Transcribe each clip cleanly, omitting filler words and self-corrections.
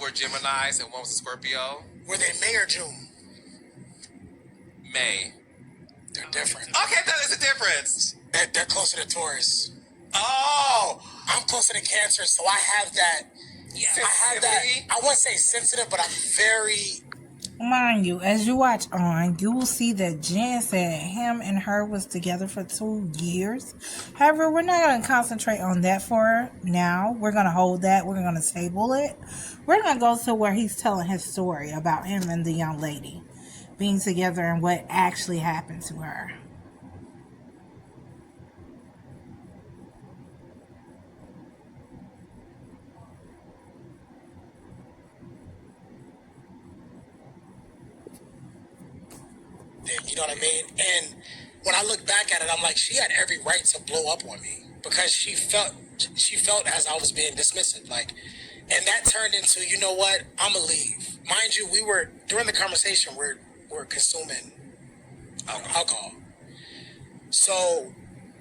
were Geminis and one was a Scorpio. Were they May or June? May. They're different. Okay, that is a difference. They're closer to Taurus. Oh, I'm closer to Cancer, so I have that. yeah. I have that. I wouldn't say sensitive, but I'm very. Mind you, as you watch on, you will see that Jen said him and her was together for 2 years. However, we're not going to concentrate on that for now. We're going to hold that. We're going to table it. We're going to go to where he's telling his story about him and the young lady being together and what actually happened to her. You know what I mean? And when I look back at it, I'm like, she had every right to blow up on me because she felt as I was being dismissive, like, and that turned into, you know what? I'ma leave. Mind you, we were during the conversation we're consuming alcohol, so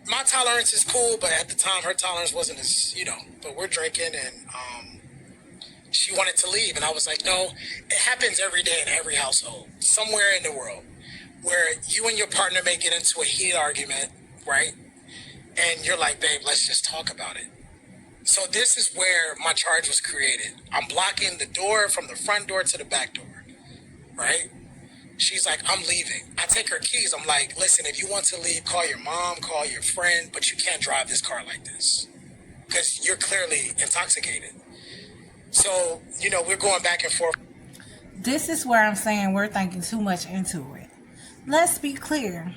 my tolerance is cool, but at the time her tolerance wasn't as, but we're drinking and she wanted to leave, and I was like, no, it happens every day in every household somewhere in the world, where you and your partner may get into a heated argument, right? And you're like, babe, let's just talk about it. So this is where my charge was created. I'm blocking the door from the front door to the back door, right? She's like, I'm leaving. I take her keys. I'm like, listen, if you want to leave, call your mom, call your friend, but you can't drive this car like this because you're clearly intoxicated. So, we're going back and forth. This is where I'm saying we're thinking too much into it. Let's be clear.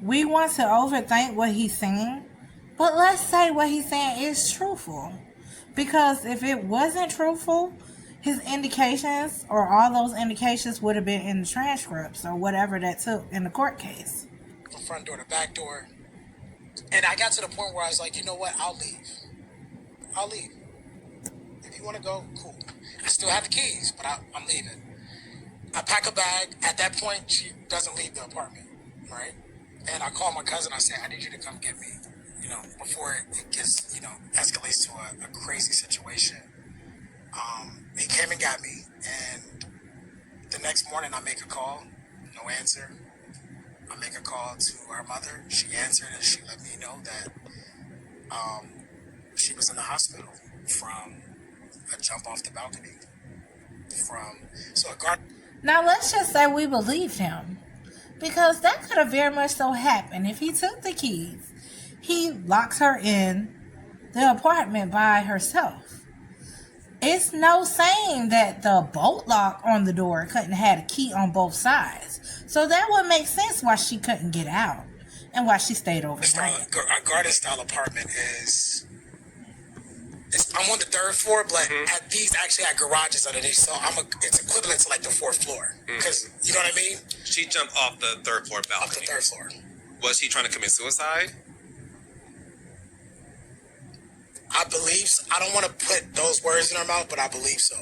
We want to overthink what he's saying, but let's say what he's saying is truthful. Because if it wasn't truthful, his indications or all those indications would have been in the transcripts or whatever that took in the court case. The front door, the back door. And I got to the point where I was like, you know what? I'll leave. If you want to go, cool. I still have the keys, but I'm leaving. I pack a bag. At that point, she doesn't leave the apartment, right? And I call my cousin. I say, I need you to come get me, before it gets, escalates to a crazy situation. He came and got me, and the next morning I make a call, no answer. I make a call to her mother. She answered, and she let me know that she was in the hospital from a jump off the balcony. Now let's just say we believe him, because that could have very much so happened. If he took the keys, he locks her in the apartment by herself. It's no saying that the bolt lock on the door couldn't have a key on both sides. So that would make sense why she couldn't get out and why she stayed overnight. A garden style apartment I'm on the 3rd floor, but at these actually had garages underneath, so it's equivalent to like the 4th floor. Because you know what I mean? She jumped off the 3rd floor balcony. Off the 3rd floor. Was he trying to commit suicide? I believe so. I don't want to put those words in her mouth, but I believe so.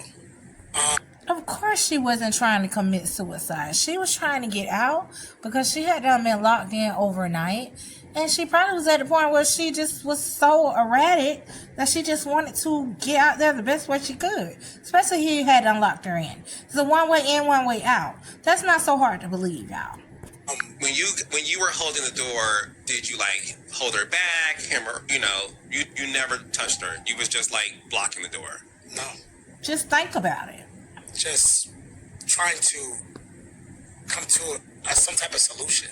Of course she wasn't trying to commit suicide. She was trying to get out because she had been locked in overnight. And she probably was at the point where she just was so erratic that she just wanted to get out there the best way she could. Especially he had unlocked her in. It's a one way in, one way out. That's not so hard to believe, y'all. When you were holding the door, did you hold her back, him, or you never touched her? You was just blocking the door. No. Just think about it. Just trying to come to some type of solution.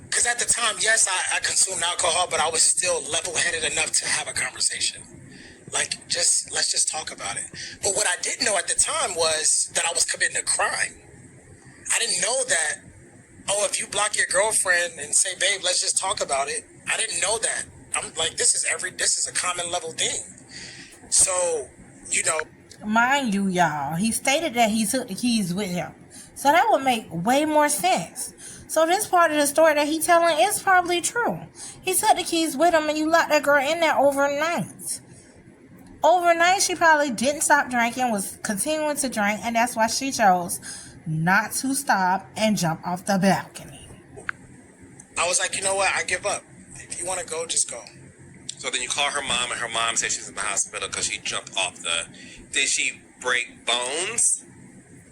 Because at the time, yes, I consumed alcohol, but I was still level-headed enough to have a conversation. Let's just talk about it. But what I didn't know at the time was that I was committing a crime. I didn't know that, if you block your girlfriend and say, babe, let's just talk about it. I didn't know that. I'm like, this is a common level thing. So, Mind you, y'all, he stated that he took the keys with him. So that would make way more sense. So this part of the story that he's telling is probably true. He took the keys with him and you locked that girl in there overnight. Overnight, she probably didn't stop drinking, was continuing to drink, and that's why she chose not to stop and jump off the balcony. I was like, you know what? I give up. If you want to go, just go. So then you call her mom, and her mom says she's in the hospital because she jumped off the. Did she break bones?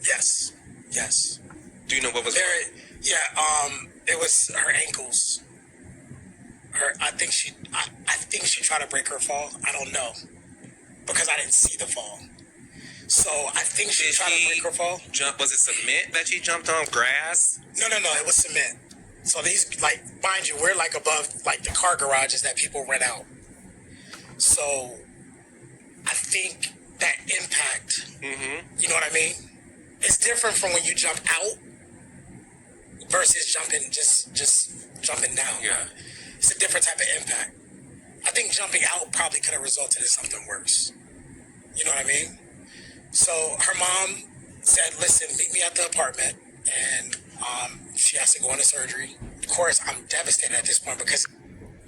Yes. Yes. Do you know what was? It was her ankles. I think she tried to break her fall. I don't know because I didn't see the fall. So I think she tried to break her fall. Was it cement that she jumped on? Grass? No. It was cement. So these, like, mind you, we're like above like the car garages that people rent out. So I think that impact. You know what I mean? It's different from when you jump out versus jumping just jumping down. Yeah. It's a different type of impact. I think jumping out probably could have resulted in something worse. You know what I mean? So her mom said, listen, meet me at the apartment, and she has to go into surgery. Of course, I'm devastated at this point because...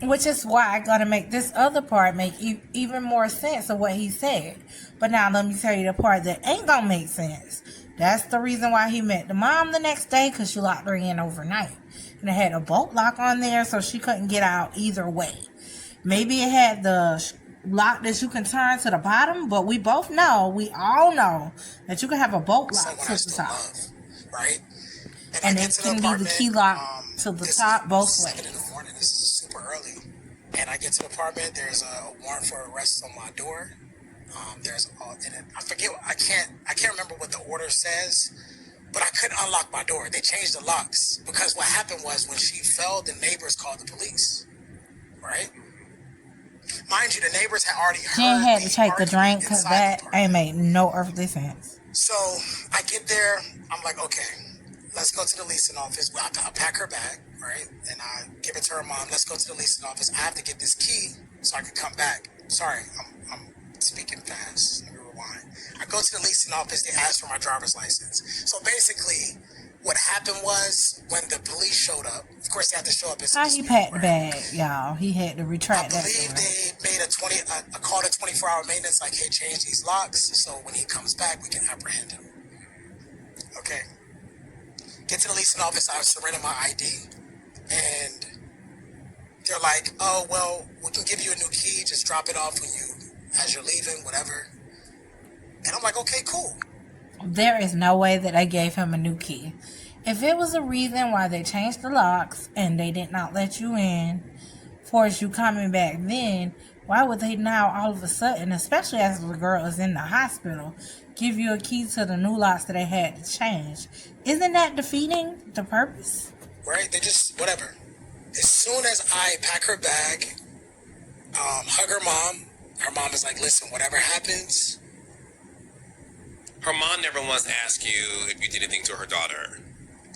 Which is why I gotta make this other part make even more sense of what he said. But now let me tell you the part that ain't gonna make sense. That's the reason why he met the mom the next day, because she locked her in overnight. And it had a bolt lock on there, so she couldn't get out either way. Maybe it had the lock that you can turn to the bottom, but we all know that you can have a bolt lock to the top. Right? And it can be the key lock to the top both ways. 7 in the morning. This is super early. And I get to the apartment. There's a warrant for arrest on my door. I forget. I can't remember what the order says, but I couldn't unlock my door. They changed the locks because what happened was when she fell, the neighbors called the police. Right? Mind you, the neighbors had already heard. He had to take the drink because that ain't made no earthly sense. So I get there. I'm like, okay, let's go to the leasing office. I pack her bag, right? And I give it to her mom. Let's go to the leasing office. I have to get this key so I can come back. Sorry, I'm speaking fast. Let me rewind. I go to the leasing office. They ask for my driver's license. So basically, what happened was when the police showed up, of course they had to show up. How he packed the bag, y'all? He had to retract that. I believe they made a call to 24-hour maintenance, like, hey, change these locks, so when he comes back, we can apprehend him. Okay. Get to the leasing office. I surrender my ID, and they're like, oh, well, we can give you a new key. Just drop it off as you're leaving, whatever. And I'm like, okay, cool. There is no way that I gave him a new key. If it was a reason why they changed the locks and they did not let you in, force you coming back then, why would they now all of a sudden, especially as the girl is in the hospital, give you a key to the new locks that they had to change? Isn't that defeating the purpose? Right? They just, whatever. As soon as I pack her bag, hug her mom is like, listen, whatever happens. Her mom never once asked you if you did anything to her daughter.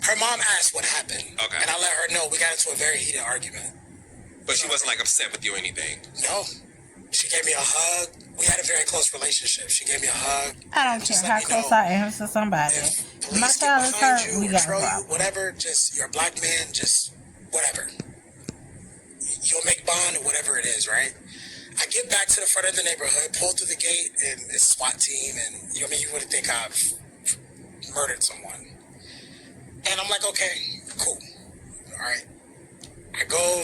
Her mom asked what happened. Okay. And I let her know. We got into a very heated argument. But she wasn't, like, upset with you or anything? No. She gave me a hug. We had a very close relationship. She gave me a hug. I don't care how close I am to somebody. If my child is hurt, we got a problem. Whatever, just, you're a black man, just whatever. You'll make bond or whatever it is, right? I get back to the front of the neighborhood, pull through the gate, and it's SWAT team, and you wouldn't think I've murdered someone. And I'm like, okay, cool. All right. I go